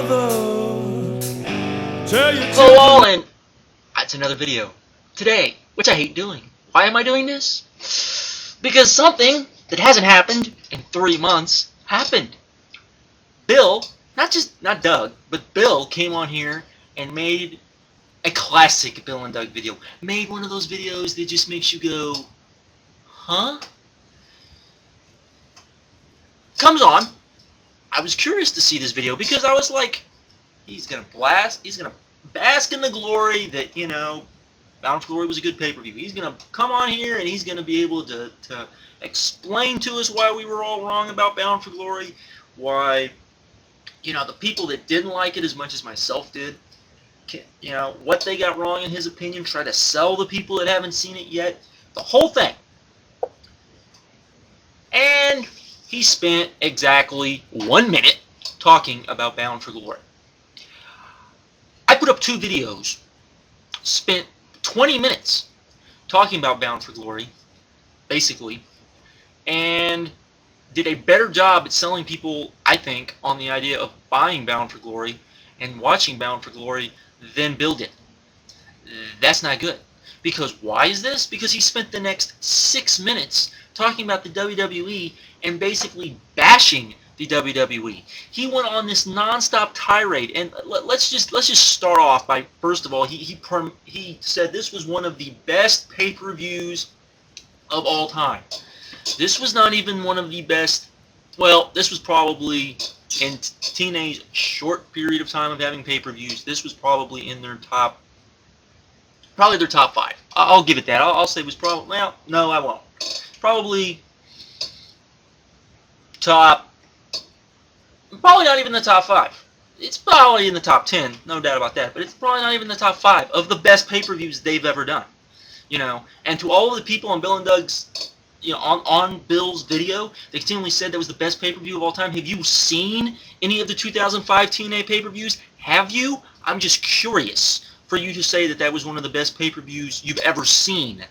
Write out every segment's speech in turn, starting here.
mother tell your Hello all, and it's another video. Today, which I hate doing. Why am I doing this? Because something that hasn't happened in 3 months happened. Bill, not Doug, but Bill came on here and made a classic Bill and Doug video. Made one of those videos that just makes you go, huh? Comes on. I was curious to see this video because I was like, he's gonna bask in the glory that, you know, Bound for Glory was a good pay-per-view. He's gonna come on here and he's gonna be able to explain to us why we were all wrong about Bound for Glory, why, you know, the people that didn't like it as much as myself did, you know, what they got wrong in his opinion, try to sell the people that haven't seen it yet, the whole thing. And he spent exactly 1 minute talking about Bound for Glory. I put up 2 videos, spent 20 minutes talking about Bound for Glory, basically, and did a better job at selling people, I think, on the idea of buying Bound for Glory and watching Bound for Glory than Bill did. That's not good. Because why is this? Because he spent the next 6 minutes talking about the WWE and basically bashing the WWE. He went on this non-stop tirade, and let's just start off by, first of all, he said this was one of the best pay-per-views of all time. This was not even one of the best. Well, this was probably, in TNA's short period of time of having pay-per-views, this was probably in their top, probably their top 5. I'll give it that. I'll say it was probably, well, no, I won't. Probably probably not even the top 5. It's probably in the top 10, no doubt about that. But it's probably not even the top 5 of the best pay-per-views they've ever done. You know, and to all of the people on Bill and Doug's, you know, on Bill's video, they continually said that was the best pay-per-view of all time. Have you seen any of the 2005 TNA pay-per-views? Have you? I'm just curious for you to say that that was one of the best pay-per-views you've ever seen.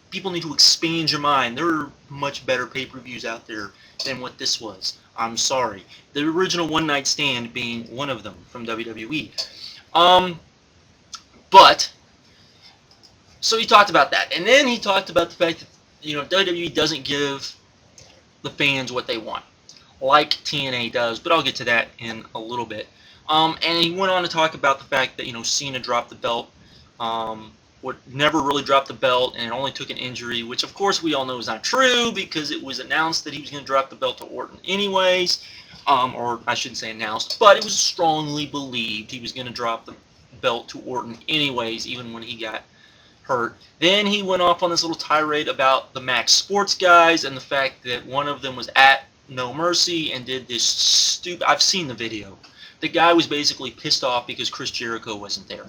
People need to expand your mind. There are much better pay-per-views out there than what this was. I'm sorry. The original One Night Stand being one of them from WWE. But, so he talked about that. And then he talked about the fact that, you know, WWE doesn't give the fans what they want, like TNA does. But I'll get to that in a little bit. And he went on to talk about the fact that, you know, Cena dropped the belt. Would never really drop the belt, and it only took an injury, which of course we all know is not true because it was announced that he was going to drop the belt to Orton anyways, or I shouldn't say announced, but it was strongly believed he was going to drop the belt to Orton anyways, even when he got hurt. Then he went off on this little tirade about the Max Sports guys and the fact that one of them was at No Mercy and did this stupid, I've seen the video. The guy was basically pissed off because Chris Jericho wasn't there.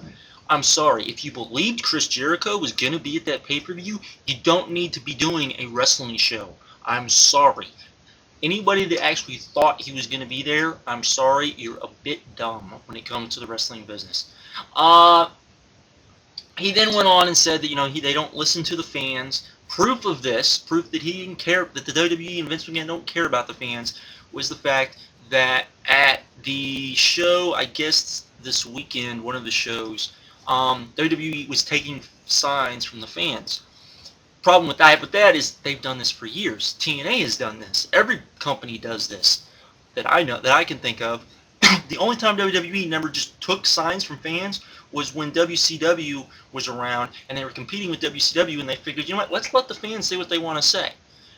I'm sorry, if you believed Chris Jericho was going to be at that pay-per-view, you don't need to be doing a wrestling show. I'm sorry. Anybody that actually thought he was going to be there, I'm sorry, you're a bit dumb when it comes to the wrestling business. He then went on and said that, you know, they don't listen to the fans. Proof of this, proof that he didn't care, that the WWE and Vince McMahon don't care about the fans, was the fact that at the show, I guess this weekend, one of the shows, WWE was taking signs from the fans. Problem with that is they've done this for years. TNA has done this. Every company does this that I know, that I can think of. The only time WWE never just took signs from fans was when WCW was around and they were competing with WCW, and they figured, you know what, let's let the fans say what they want to say.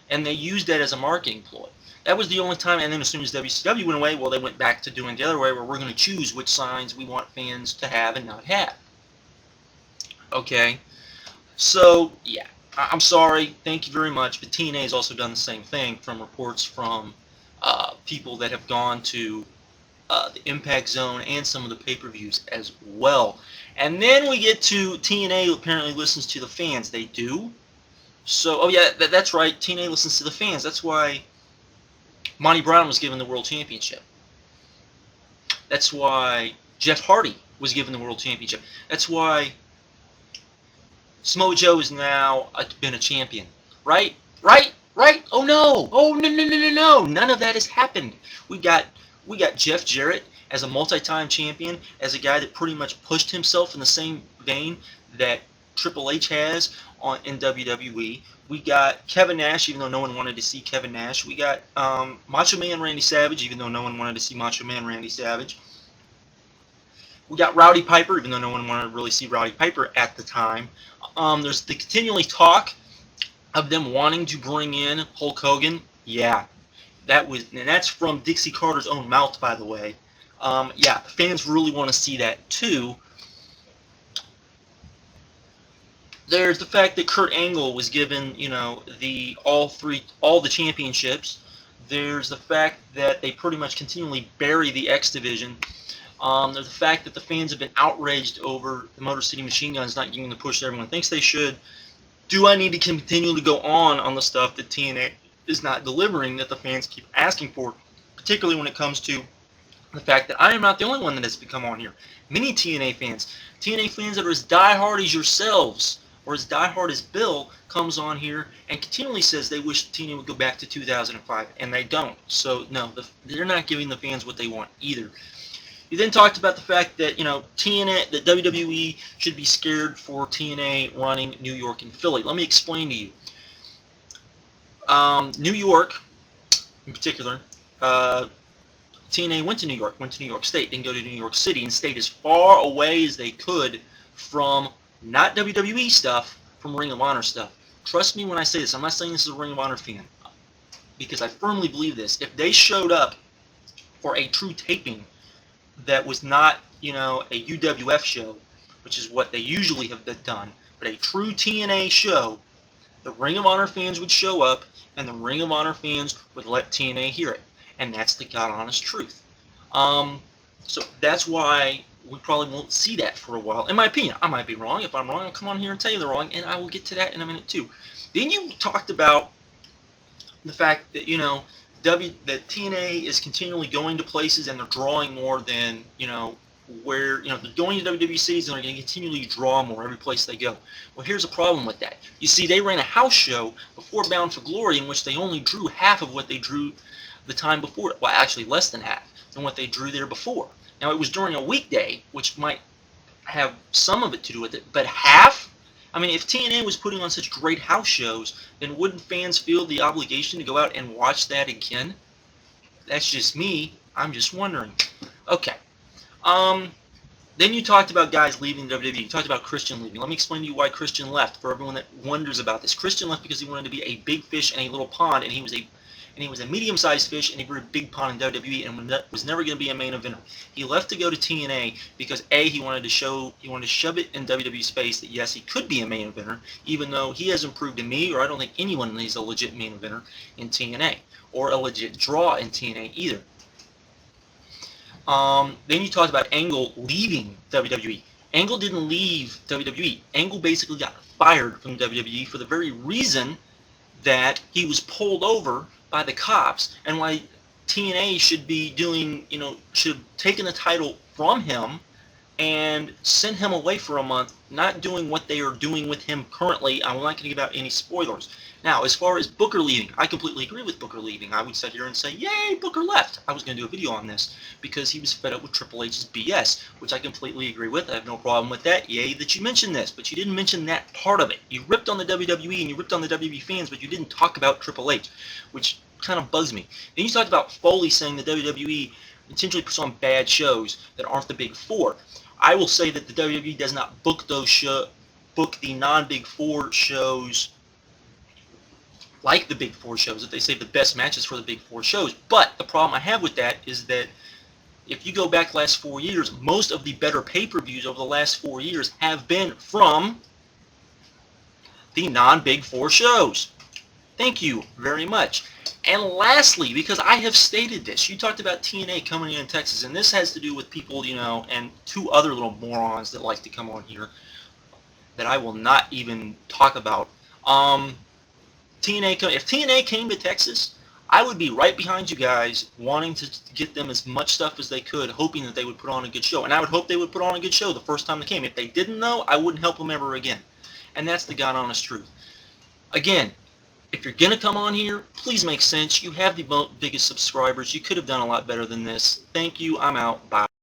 And they used that as a marketing ploy. That was the only time, and then as soon as WCW went away, well, they went back to doing the other way, where we're going to choose which signs we want fans to have and not have. Okay, so yeah, I'm sorry, thank you very much, but TNA has also done the same thing, from reports from people that have gone to the Impact Zone and some of the pay-per-views as well. And then we get to TNA apparently listens to the fans. They do. So, oh yeah, that's right, TNA listens to the fans. That's why Monty Brown was given the World Championship. That's why Jeff Hardy was given the World Championship. That's why Samoa Joe has now been a champion. Right? Oh no! Oh no! None of that has happened. We got Jeff Jarrett as a multi-time champion, as a guy that pretty much pushed himself in the same vein that Triple H has in WWE. We got Kevin Nash, even though no one wanted to see Kevin Nash. We got Macho Man Randy Savage, even though no one wanted to see Macho Man Randy Savage. We got Rowdy Piper, even though no one wanted to really see Rowdy Piper at the time. There's the continually talk of them wanting to bring in Hulk Hogan. Yeah, and that's from Dixie Carter's own mouth, by the way. Yeah, fans really want to see that too. There's the fact that Kurt Angle was given, all the championships. There's the fact that they pretty much continually bury the X Division. There's the fact that the fans have been outraged over the Motor City Machine Guns not getting the push that everyone thinks they should. Do I need to continue to go on the stuff that TNA is not delivering that the fans keep asking for, particularly when it comes to the fact that I am not the only one that has become on here. Many TNA fans that are as diehard as yourselves, or as diehard as Bill, comes on here and continually says they wish TNA would go back to 2005, and they don't. So, no, they're not giving the fans what they want either. You then talked about the fact that, that WWE should be scared for TNA running New York and Philly. Let me explain to you. New York, in particular, TNA went to New York State, didn't go to New York City, and stayed as far away as they could from not WWE stuff, from Ring of Honor stuff. Trust me when I say this. I'm not saying this as a Ring of Honor fan, because I firmly believe this. If they showed up for a true taping that was not, a UWF show, which is what they usually have done, but a true TNA show, the Ring of Honor fans would show up, and the Ring of Honor fans would let TNA hear it. And that's the God-honest truth. So that's why we probably won't see that for a while. In my opinion, I might be wrong. If I'm wrong, I'll come on here and tell you they're wrong, and I will get to that in a minute too. Then you talked about the fact that, that TNA is continually going to places and they're drawing more than, where, they're going to WWE cities and they're going to continually draw more every place they go. Well, here's a problem with that. You see, they ran a house show before Bound for Glory in which they only drew half of what they drew the time before. Well, actually less than half than what they drew there before. Now, it was during a weekday, which might have some of it to do with it, but half? I mean, if TNA was putting on such great house shows, then wouldn't fans feel the obligation to go out and watch that again? That's just me. I'm just wondering. Okay. Then you talked about guys leaving WWE. You talked about Christian leaving. Let me explain to you why Christian left, for everyone that wonders about this. Christian left because he wanted to be a big fish in a little pond, and he was a medium-sized fish in a very big pond in WWE, and was never going to be a main eventer. He left to go to TNA because he wanted to shove it in WWE's face that yes, he could be a main eventer, even though he hasn't proved to me, or I don't think anyone is a legit main eventer in TNA, or a legit draw in TNA either. Then you talked about Angle leaving WWE. Angle didn't leave WWE. Angle basically got fired from WWE for the very reason that he was pulled over by the cops, and why TNA should be doing, should have taken the title from him and sent him away for a month, not doing what they are doing with him currently. I'm not going to give out any spoilers. Now, as far as Booker leaving, I completely agree with Booker leaving. I would sit here and say, yay, Booker left. I was going to do a video on this because he was fed up with Triple H's BS, which I completely agree with. I have no problem with that. Yay that you mentioned this, but you didn't mention that part of it. You ripped on the WWE and you ripped on the WWE fans, but you didn't talk about Triple H, which kind of bugs me. Then you talked about Foley saying the WWE intentionally puts on bad shows that aren't the Big Four. I will say that the WWE does not book the non-Big Four shows like the Big Four shows, that they save the best matches for the Big Four shows. But the problem I have with that is that if you go back the last 4 years, most of the better pay-per-views over the last 4 years have been from the non-Big Four shows. Thank you very much. And lastly, because I have stated this, you talked about TNA coming in Texas, and this has to do with people, and two other little morons that like to come on here that I will not even talk about. If TNA came to Texas, I would be right behind you guys, wanting to get them as much stuff as they could, hoping that they would put on a good show. And I would hope they would put on a good show the first time they came. If they didn't, though, I wouldn't help them ever again. And that's the God honest truth. Again, If you're going to come on here, please make sense. You have the biggest subscribers. You could have done a lot better than this. Thank you. I'm out. Bye.